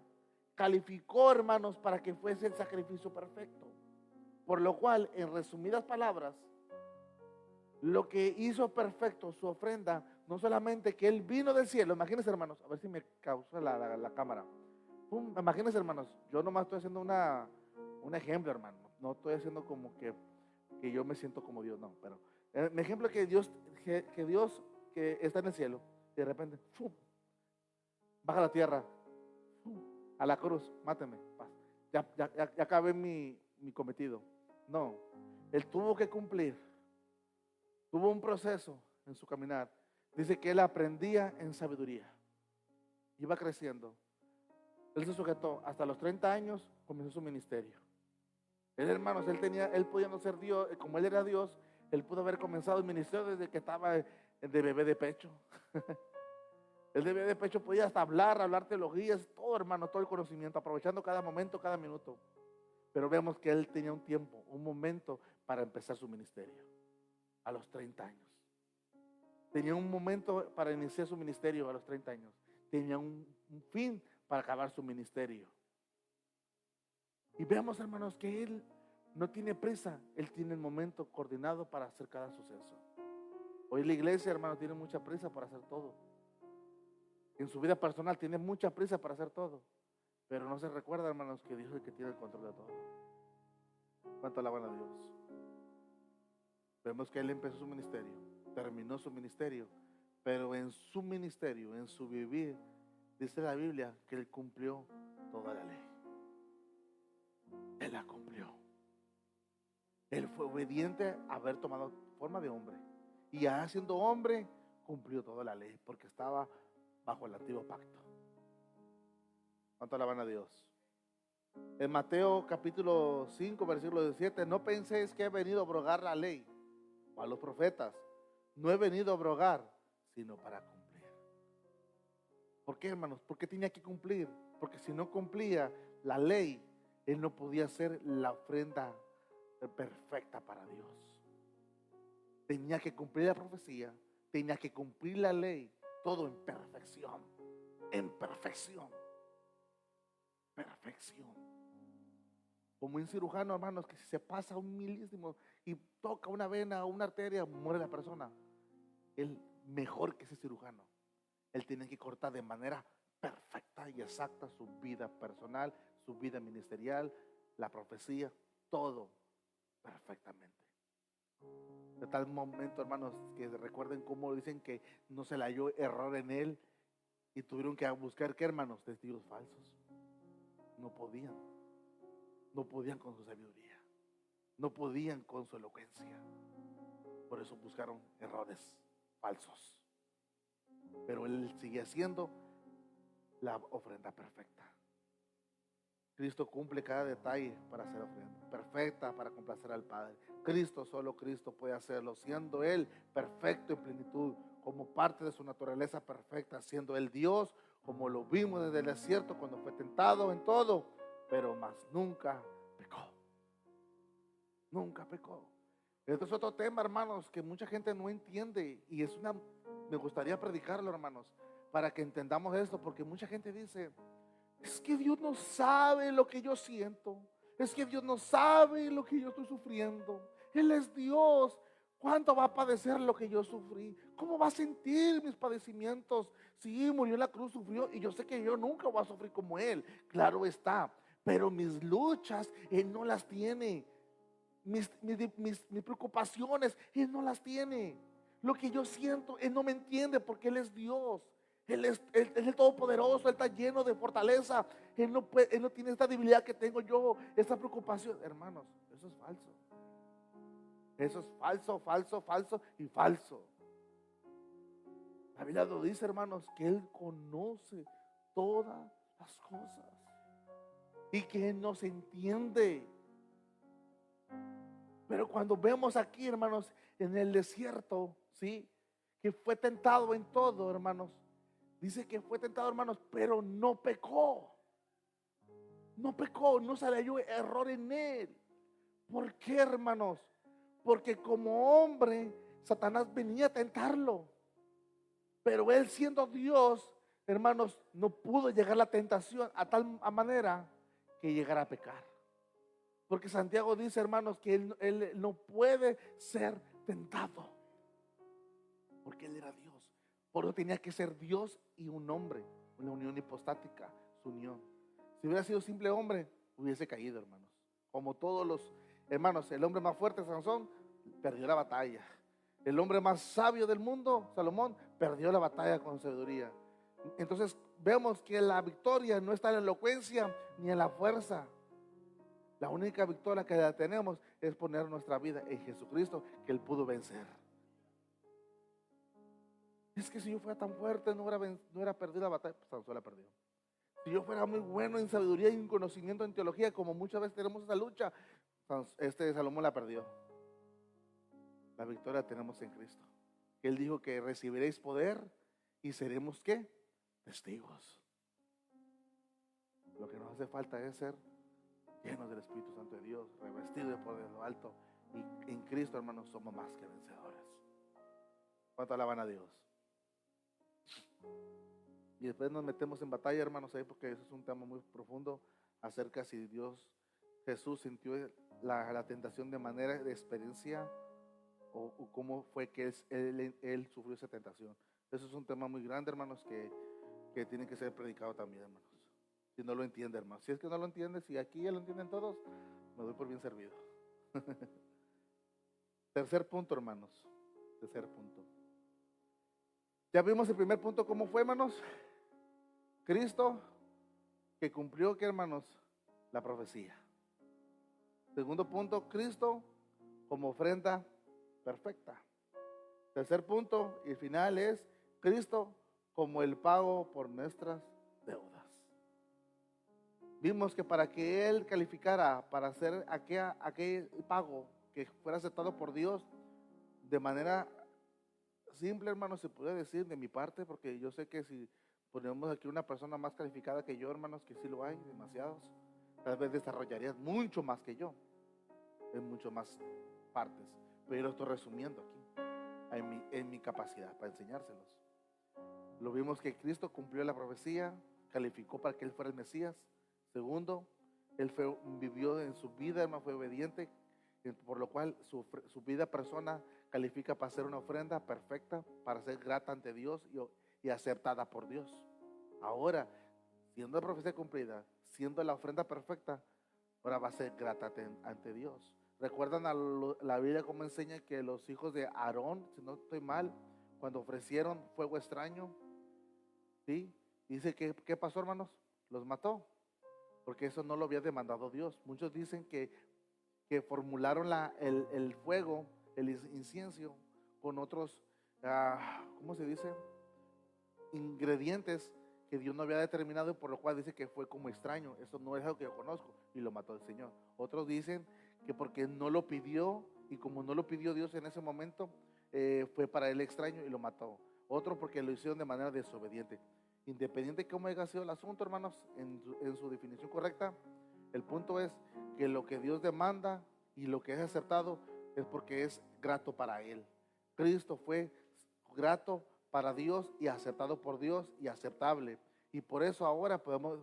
calificó, hermanos, para que fuese el sacrificio perfecto. Por lo cual, en resumidas palabras, lo que hizo perfecto su ofrenda, no solamente que Él vino del cielo, imagínense, hermanos, a ver si me causa la cámara. Imagínense, hermanos, yo nomás estoy haciendo un ejemplo, hermano. No estoy haciendo como que yo me siento como Dios, no, pero mi ejemplo es que Dios que está en el cielo, de repente, ¡fum!, baja a la tierra, ¡fum!, a la cruz, máteme, ya acabé mi cometido. No, Él tuvo que cumplir, tuvo un proceso en su caminar. Dice que Él aprendía en sabiduría, iba creciendo. Él se sujetó hasta los 30 años, comenzó su ministerio. Él, hermanos, él pudiendo ser Dios, como Él era Dios, Él pudo haber comenzado el ministerio desde que estaba de bebé de pecho. Él de pecho podía hasta hablar teologías, todo, hermano, todo el conocimiento, aprovechando cada momento, cada minuto. Pero vemos que él tenía un tiempo, un momento para empezar su ministerio, a los 30 años. Tenía un momento para iniciar su ministerio a los 30 años. Tenía un fin para acabar su ministerio. Y vemos, hermanos, que él no tiene prisa, él tiene el momento coordinado para hacer cada suceso. Hoy la iglesia, hermano, tiene mucha prisa para hacer todo. En su vida personal tiene mucha prisa para hacer todo. Pero no se recuerda, hermanos, que Dios es el que tiene el control de todo. ¿Cuánto alaban a Dios? Vemos que él empezó su ministerio, terminó su ministerio, pero en su ministerio, en su vivir, dice la Biblia que él cumplió toda la ley. Él la cumplió. Él fue obediente a haber tomado forma de hombre. Y ya siendo hombre, cumplió toda la ley, porque estaba bajo el antiguo pacto. ¿Cuánto alaban a Dios? En Mateo capítulo 5, versículo 17, no penséis que he venido a abrogar la ley o a los profetas. No he venido a abrogar, sino para cumplir. ¿Por qué, hermanos? ¿Por qué tenía que cumplir? Porque si no cumplía la ley, él no podía ser la ofrenda perfecta para Dios. Tenía que cumplir la profecía, tenía que cumplir la ley, todo en perfección, en perfección, perfección. Como un cirujano, hermanos, que si se pasa un milísimo y toca una vena o una arteria, muere la persona. Él, mejor que ese cirujano, él tiene que cortar de manera perfecta y exacta su vida personal, su vida ministerial, la profecía, todo perfectamente. De tal momento, hermanos, que recuerden cómo dicen que no se le halló error en él y tuvieron que buscar, ¿qué, hermanos? Testigos falsos. No podían con su sabiduría, no podían con su elocuencia. Por eso buscaron errores falsos. Pero él sigue haciendo la ofrenda perfecta. Cristo cumple cada detalle para hacer ofrenda perfecta, para complacer al Padre. Solo Cristo puede hacerlo, siendo Él perfecto en plenitud, como parte de su naturaleza perfecta, siendo Él Dios, como lo vimos desde el desierto cuando fue tentado en todo, pero más nunca pecó. Nunca pecó. Este es otro tema, hermanos, que mucha gente no entiende y me gustaría predicarlo, hermanos, para que entendamos esto, porque mucha gente dice, es que Dios no sabe lo que yo siento, es que Dios no sabe lo que yo estoy sufriendo. Él es Dios. ¿Cuánto va a padecer lo que yo sufrí? ¿Cómo va a sentir mis padecimientos? Sí, murió en la cruz, sufrió, y yo sé que yo nunca voy a sufrir como Él, claro está, pero mis luchas Él no las tiene. Mis preocupaciones Él no las tiene. Lo que yo siento Él no me entiende, porque Él es Dios. Él es el Todopoderoso, Él está lleno de fortaleza. Él no tiene esta debilidad que tengo yo, esta preocupación. Hermanos, eso es falso. Eso es falso, falso, falso y falso. La Biblia lo dice, hermanos, que Él conoce todas las cosas y que Él nos entiende. Pero cuando vemos aquí, hermanos, en el desierto, ¿sí? Que fue tentado en todo, hermanos. Dice que fue tentado, hermanos, pero no pecó. No pecó, no se le halló error en él. ¿Por qué, hermanos? Porque como hombre, Satanás venía a tentarlo. Pero él, siendo Dios, hermanos, no pudo llegar a la tentación a tal manera que llegara a pecar. Porque Santiago dice, hermanos, que él no puede ser tentado, porque él era Dios. Por eso tenía que ser Dios y un hombre, una unión hipostática, su unión. Si hubiera sido simple hombre, hubiese caído, hermanos. Como todos los hermanos, el hombre más fuerte, Sansón, perdió la batalla. El hombre más sabio del mundo, Salomón, perdió la batalla con sabiduría. Entonces vemos que la victoria no está en la elocuencia ni en la fuerza. La única victoria que la tenemos es poner nuestra vida en Jesucristo, que Él pudo vencer. Es que si yo fuera tan fuerte, no hubiera perdido la batalla. Pues Sansón la perdió. Si yo fuera muy bueno en sabiduría y en conocimiento en teología, como muchas veces tenemos esa lucha, Salomón la perdió. La victoria la tenemos en Cristo. Él dijo que recibiréis poder y seremos, ¿qué? testigos. Lo que nos hace falta es ser llenos del Espíritu Santo de Dios, revestidos de poder de lo alto. Y en Cristo, hermanos, somos más que vencedores. ¿Cuánto alaban a Dios? Y después nos metemos en batalla, hermanos, ahí, porque eso es un tema muy profundo acerca si Jesús sintió la tentación de manera de experiencia o cómo fue que él sufrió esa tentación. Eso es un tema muy grande, hermanos, que tiene que ser predicado también, hermanos. Si no lo entiende, hermanos. Si es que no lo entiende, si aquí ya lo entienden todos, me doy por bien servido. Tercer punto, hermanos. Tercer punto. Ya vimos el primer punto, ¿cómo fue, hermanos? Cristo que cumplió, ¿qué, hermanos? La profecía. Segundo punto, Cristo como ofrenda perfecta. Tercer punto y final es Cristo como el pago por nuestras deudas. Vimos que para que Él calificara para hacer aquel pago que fuera aceptado por Dios de manera simple, hermanos, se puede decir de mi parte, porque yo sé que si ponemos aquí una persona más calificada que yo, hermanos, que sí lo hay, demasiados, tal vez desarrollarías mucho más que yo, en mucho más partes, pero yo lo estoy resumiendo aquí, en mi capacidad para enseñárselos. Lo vimos que Cristo cumplió la profecía, calificó para que Él fuera el Mesías. Segundo, Él vivió en su vida, hermano, fue obediente, por lo cual su vida persona califica para ser una ofrenda perfecta, para ser grata ante Dios y aceptada por Dios. Ahora, siendo la profecía cumplida, siendo la ofrenda perfecta, ahora va a ser grata ante Dios. ¿Recuerdan la Biblia cómo enseña que los hijos de Aarón, si no estoy mal, cuando ofrecieron fuego extraño, ¿sí? Dice que, ¿qué pasó, hermanos? Los mató, porque eso no lo había demandado Dios. Muchos dicen que formularon el fuego, el incienso, con otros, ¿cómo se dice? Ingredientes que Dios no había determinado, por lo cual dice que fue como extraño. Eso no es algo que yo conozco, y lo mató el Señor. Otros dicen que porque no lo pidió, y como no lo pidió Dios en ese momento, fue para él extraño y lo mató. Otro porque lo hicieron de manera desobediente. Independiente de cómo haya sido el asunto, hermanos, en su definición correcta, el punto es que lo que Dios demanda y lo que es aceptado es porque es grato para Él. Cristo fue grato para Dios y aceptado por Dios y aceptable. Y por eso ahora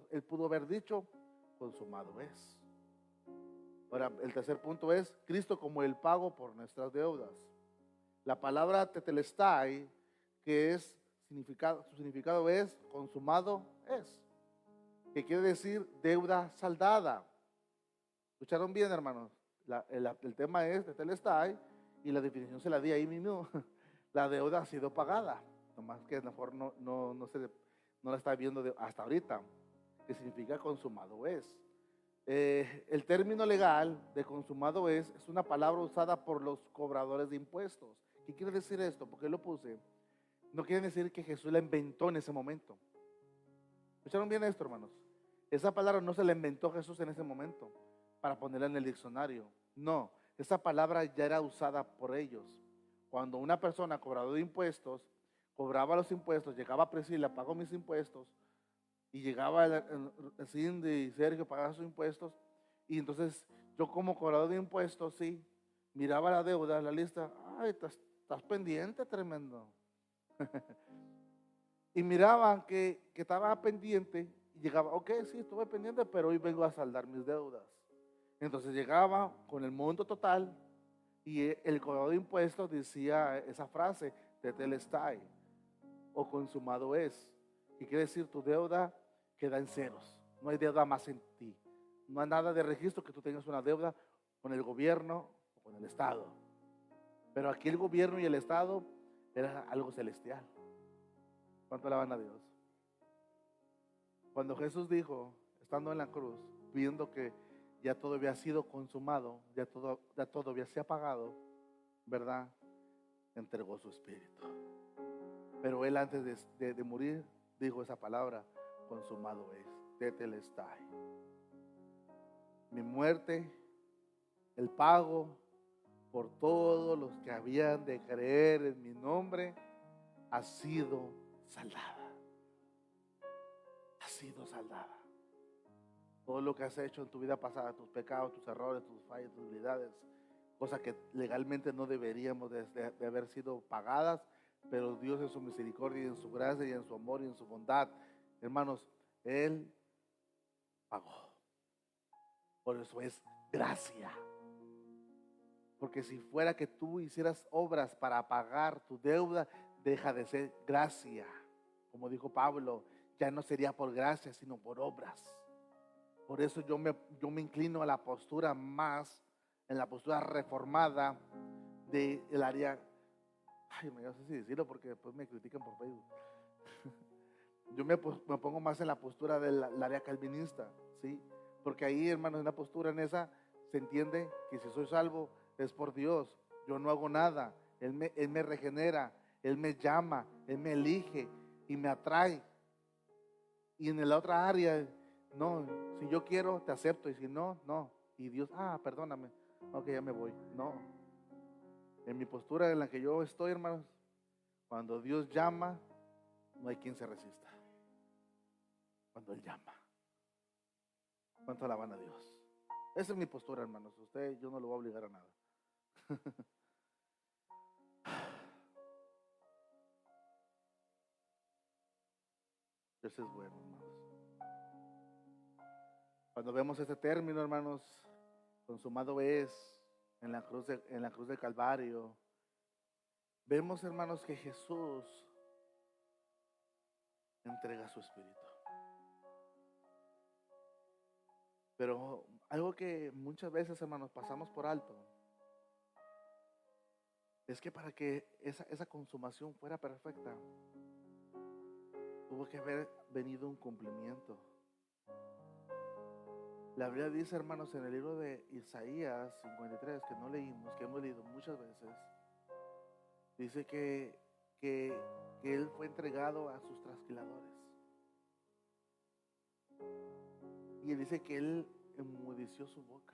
Él pudo haber dicho, consumado es. Ahora, el tercer punto es Cristo como el pago por nuestras deudas. La palabra tetelestai, que su significado es consumado es, que quiere decir deuda saldada. ¿Escucharon bien, hermanos? El tema es tetelestai y la definición se la di ahí mismo. La deuda ha sido pagada, nomás que a lo mejor no la está viendo hasta ahorita, que significa consumado es. El término legal de consumado es una palabra usada por los cobradores de impuestos. ¿Qué quiere decir esto? ¿Por qué lo puse? No quiere decir que Jesús la inventó en ese momento. ¿Escucharon bien esto, hermanos? Esa palabra no se la inventó Jesús en ese momento para ponerla en el diccionario. No, esa palabra ya era usada por ellos. Cuando una persona cobrador de impuestos cobraba los impuestos, llegaba a Priscila, pagó mis impuestos, y llegaba el Cindy y Sergio pagaba sus impuestos, y entonces yo como cobrador de impuestos, sí, miraba la deuda, la lista, ay, estás pendiente, tremendo. Y miraban que estaba pendiente y llegaba, ok, sí, estuve pendiente, pero hoy vengo a saldar mis deudas. Entonces llegaba con el monto total y el cobrador de impuestos decía esa frase, tetelestai, o consumado es. Y quiere decir tu deuda queda en ceros, no hay deuda más en ti. No hay nada de registro que tú tengas una deuda con el gobierno o con el Estado. Pero aquí el gobierno y el Estado era algo celestial. ¿Cuánto alaban a Dios? Cuando Jesús dijo, estando en la cruz, viendo que ya todo había sido consumado, ya todo había sido pagado, ¿verdad? Entregó su espíritu. Pero él antes de morir dijo esa palabra, consumado es, tetelestai. Mi muerte, el pago por todos los que habían de creer en mi nombre, ha sido saldada. sido saldada. Todo lo que has hecho en tu vida pasada, tus pecados, tus errores, tus fallas, tus debilidades, cosas que legalmente no deberíamos de haber sido pagadas, pero Dios en su misericordia y en su gracia y en su amor y en su bondad, hermanos, Él pagó. Por eso es gracia. Porque si fuera que tú hicieras obras para pagar tu deuda, deja de ser gracia. Como dijo Pablo, ya no sería por gracia, sino por obras. Por eso yo me inclino a la postura más, en la postura reformada del área. Ay, no sé si decirlo porque después me critican por Facebook. Yo me pongo más en la postura del área calvinista, ¿sí? Porque ahí, hermanos, en la postura en esa se entiende que si soy salvo es por Dios. Yo no hago nada. Él me regenera, Él me llama, Él me elige y me atrae. Y en la otra área, no, si yo quiero te acepto y si no, no. Y Dios, perdóname, ok, ya me voy. No. En mi postura en la que yo estoy, hermanos, cuando Dios llama, no hay quien se resista. Cuando Él llama. ¿Cuánto alaban a Dios? Esa es mi postura, hermanos. Yo no lo voy a obligar a nada. Dios es bueno, hermanos. Cuando vemos este término, hermanos, consumado es en la cruz del Calvario, vemos, hermanos, que Jesús entrega su espíritu. Pero algo que muchas veces, hermanos, pasamos por alto es que para que esa consumación fuera perfecta, tuvo que haber venido un cumplimiento. La Biblia dice, hermanos, en el libro de Isaías 53, que no leímos, que hemos leído muchas veces, dice que Él fue entregado a sus trasquiladores. Y Él dice que Él enmudeció su boca.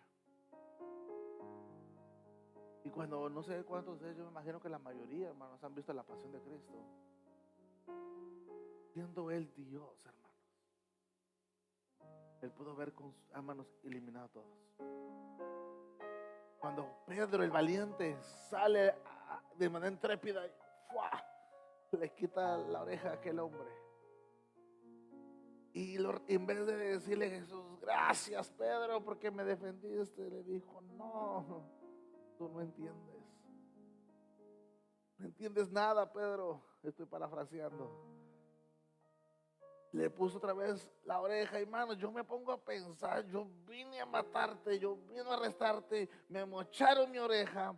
Y cuando, no sé cuántos de ellos, yo me imagino que la mayoría, hermanos, han visto la pasión de Cristo, siendo Él Dios, hermanos, Él pudo haber con sus manos eliminado a todos. Cuando Pedro el valiente sale de manera intrépida y le quita la oreja a aquel hombre, y en vez de decirle a Jesús, gracias Pedro porque me defendiste, le dijo, no, tú no entiendes. No entiendes nada, Pedro. Estoy parafraseando. Le puso otra vez la oreja. Y mano, yo me pongo a pensar, yo vine a matarte, yo vine a arrestarte, me mocharon mi oreja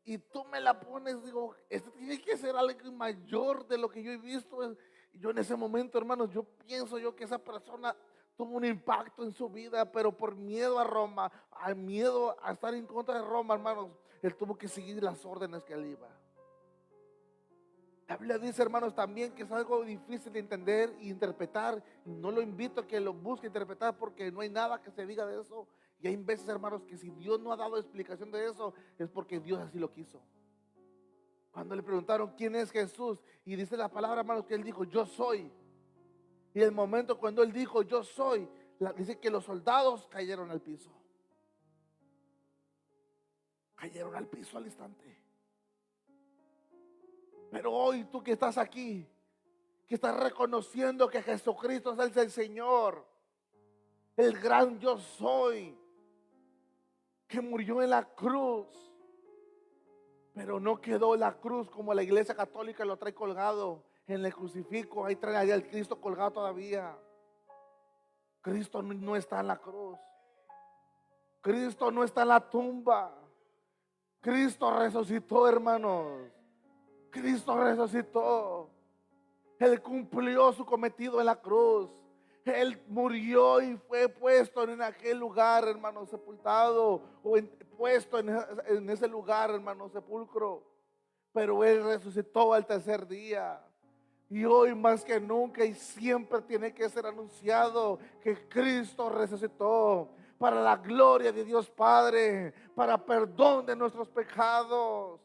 y tú me la pones. Digo, esto tiene que ser algo mayor de lo que yo he visto. Y yo en ese momento, hermanos, yo pienso que esa persona tuvo un impacto en su vida, pero por miedo a Roma, al miedo a estar en contra de Roma, hermanos, él tuvo que seguir las órdenes que él iba. La Biblia dice, hermanos, también que es algo difícil de entender e interpretar. No lo invito a que lo busque interpretar porque no hay nada que se diga de eso. Y hay veces, hermanos, que si Dios no ha dado explicación de eso, es porque Dios así lo quiso. Cuando le preguntaron quién es Jesús, y dice la palabra, hermanos, que Él dijo, yo soy. Y el momento cuando Él dijo, yo soy, dice que los soldados cayeron al piso. Cayeron al piso al instante. Pero hoy tú que estás aquí, que estás reconociendo que Jesucristo es el Señor, el gran yo soy, que murió en la cruz, pero no quedó en la cruz como la iglesia católica lo trae colgado en el crucifijo. Ahí trae al Cristo colgado todavía. Cristo no está en la cruz. Cristo no está en la tumba. Cristo resucitó, hermanos. Cristo resucitó. Él cumplió su cometido en la cruz. Él murió y fue puesto en aquel lugar, hermano, sepultado, o puesto en ese lugar, hermano, sepulcro. Pero Él resucitó al tercer día. Y hoy más que nunca y siempre tiene que ser anunciado que Cristo resucitó para la gloria de Dios Padre, para perdón de nuestros pecados.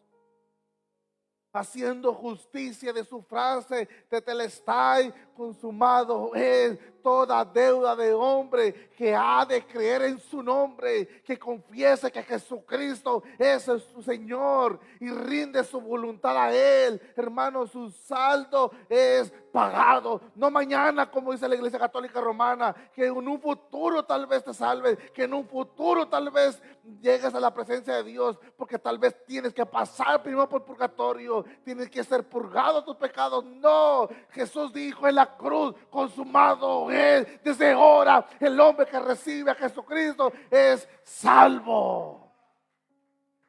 haciendo justicia de su frase, tetelestai, consumado es toda deuda de hombre que ha de creer en su nombre, que confiese que Jesucristo es su Señor y rinde su voluntad a Él. Hermano, su saldo es pagado, no mañana como dice la Iglesia Católica Romana, que en un futuro tal vez te salves, que en un futuro tal vez llegues a la presencia de Dios, porque tal vez tienes que pasar primero por purgatorio, tienes que ser purgado tus pecados. No, Jesús dijo en la cruz, consumado es. Desde ahora el hombre que recibe a Jesucristo es salvo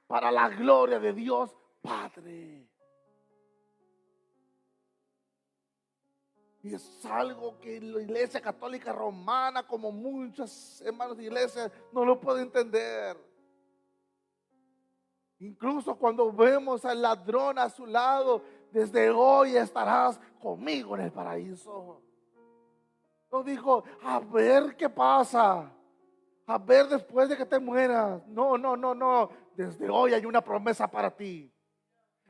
para la gloria de Dios Padre. Y es algo que la Iglesia Católica Romana, como muchas hermanos de iglesias, no lo puede entender. Incluso cuando vemos al ladrón a su lado, desde hoy estarás conmigo en el paraíso. No dijo, a ver qué pasa, a ver después de que te mueras. No, no, no, no. Desde hoy hay una promesa para ti.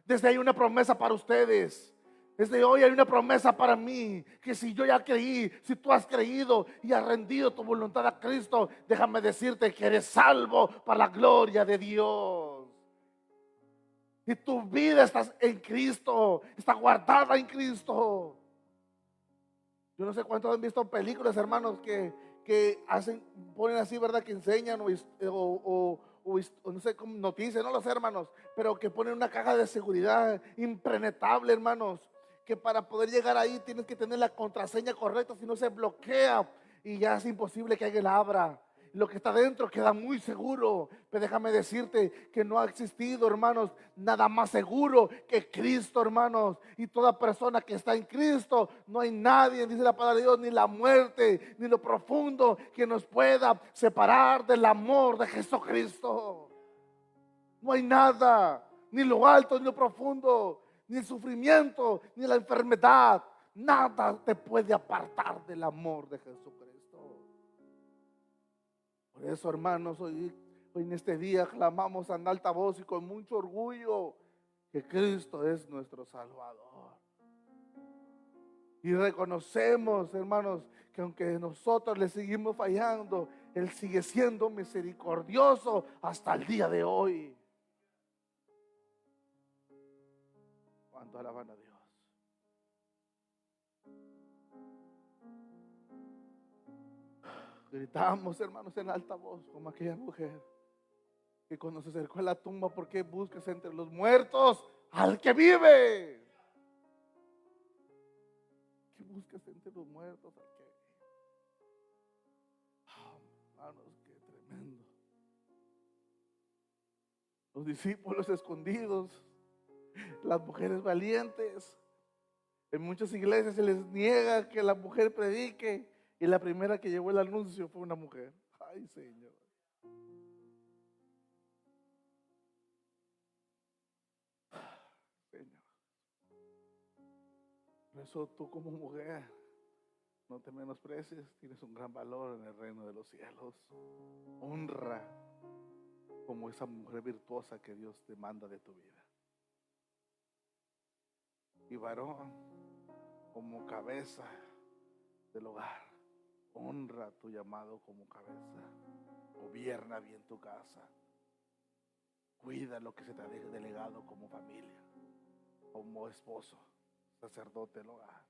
Desde hoy hay una promesa para ustedes. Desde hoy hay una promesa para mí, que si yo ya creí, si tú has creído y has rendido tu voluntad a Cristo, déjame decirte que eres salvo para la gloria de Dios. Y tu vida está en Cristo, está guardada en Cristo. Yo no sé cuántos han visto películas, hermanos, que hacen, ponen así, ¿verdad? Que enseñan o no sé, como noticias, no lo sé, hermanos, pero que ponen una caja de seguridad impenetrable, hermanos, que para poder llegar ahí tienes que tener la contraseña correcta, si no se bloquea y ya es imposible que alguien la abra. Lo que está dentro queda muy seguro, pero déjame decirte que no ha existido, hermanos, nada más seguro que Cristo, hermanos. Y toda persona que está en Cristo, no hay nadie, dice la palabra de Dios, ni la muerte, ni lo profundo que nos pueda separar del amor de Jesucristo. No hay nada, ni lo alto, ni lo profundo, ni el sufrimiento, ni la enfermedad. Nada te puede apartar del amor de Jesucristo. Por eso, hermanos, hoy en este día clamamos en alta voz y con mucho orgullo que Cristo es nuestro Salvador. Y reconocemos, hermanos, que aunque nosotros le seguimos fallando, Él sigue siendo misericordioso hasta el día de hoy. Cuánto alaban a Dios. Gritamos, hermanos, en alta voz, como aquella mujer que cuando se acercó a la tumba, ¿por qué buscas entre los muertos al que vive? ¿Qué buscas entre los muertos al que vive? Hermanos, qué tremendo. Los discípulos escondidos, las mujeres valientes. En muchas iglesias se les niega que la mujer predique, y la primera que llevó el anuncio fue una mujer. Ay, Señor. Señor. Por eso tú como mujer, no te menosprecies, tienes un gran valor en el reino de los cielos. Honra como esa mujer virtuosa que Dios demanda de tu vida. Y varón, como cabeza del hogar, honra tu llamado como cabeza. Gobierna bien tu casa. Cuida lo que se te ha delegado como familia, como esposo, sacerdote del hogar.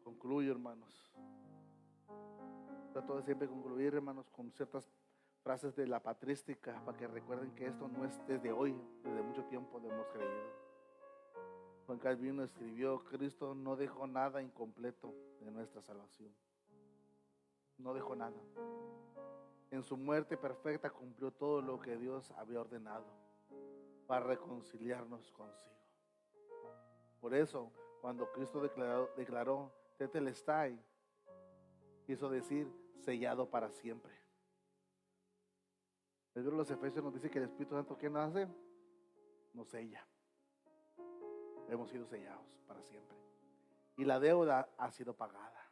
Concluyo, hermanos. Trato de siempre concluir, hermanos, con ciertas frases de la patrística para que recuerden que esto no es desde hoy, desde mucho tiempo lo hemos creído. Juan Calvino escribió: Cristo no dejó nada incompleto de nuestra salvación. No dejó nada. En su muerte perfecta cumplió todo lo que Dios había ordenado para reconciliarnos consigo. Por eso, cuando Cristo declaró tetelestai, quiso decir sellado para siempre. El libro de los Efesios nos dice que el Espíritu Santo, ¿qué nos hace? Nos sella. Hemos sido sellados para siempre. Y la deuda ha sido pagada.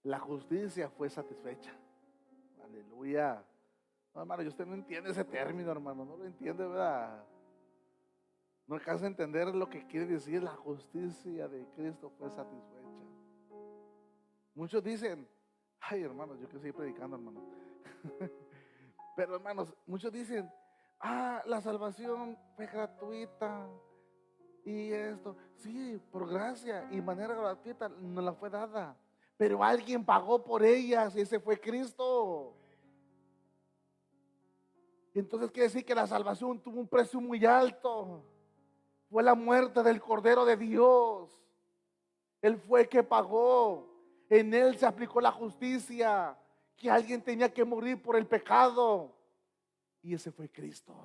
La justicia fue satisfecha. Aleluya. No, hermano, usted no entiende ese término, hermano, no lo entiende, ¿verdad? No alcanza a entender lo que quiere decir la justicia de Cristo fue satisfecha. Muchos dicen, ay, hermanos, yo que estoy predicando, hermano. Pero, hermanos, muchos dicen, la salvación fue gratuita y esto, sí, por gracia y manera gratuita nos la fue dada. Pero alguien pagó por ellas y ese fue Cristo. Entonces quiere decir que la salvación tuvo un precio muy alto. Fue la muerte del Cordero de Dios. Él fue el que pagó. En Él se aplicó la justicia. Que alguien tenía que morir por el pecado. Y ese fue Cristo.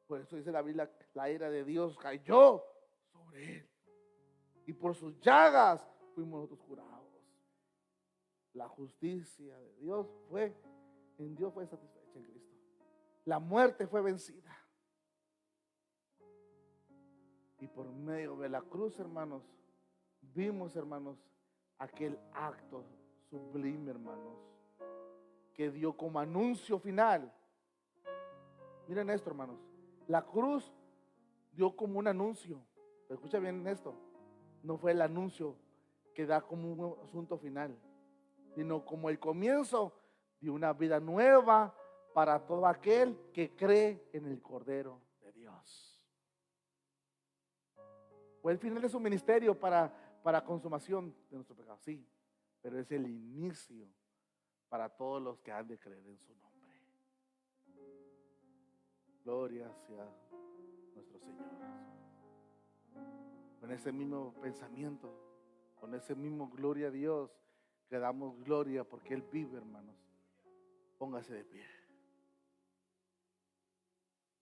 Por eso dice la Biblia, la ira de Dios cayó sobre Él. Y por sus llagas fuimos nosotros curados. La justicia de Dios en Dios fue satisfecha en Cristo. La muerte fue vencida. Y por medio de la cruz, hermanos, vimos, hermanos, aquel acto sublime, hermanos, que dio como anuncio final. Miren esto, hermanos. La cruz dio como un anuncio. Pero escucha bien esto. No fue el anuncio que da como un asunto final, sino como el comienzo de una vida nueva para todo aquel que cree en el Cordero de Dios. Fue el final de su ministerio para consumación de nuestro pecado, sí, pero es el inicio para todos los que han de creer en su nombre. Gloria sea nuestro Señor. Con ese mismo pensamiento, con ese mismo gloria a Dios, le damos gloria porque Él vive, hermanos. Póngase de pie.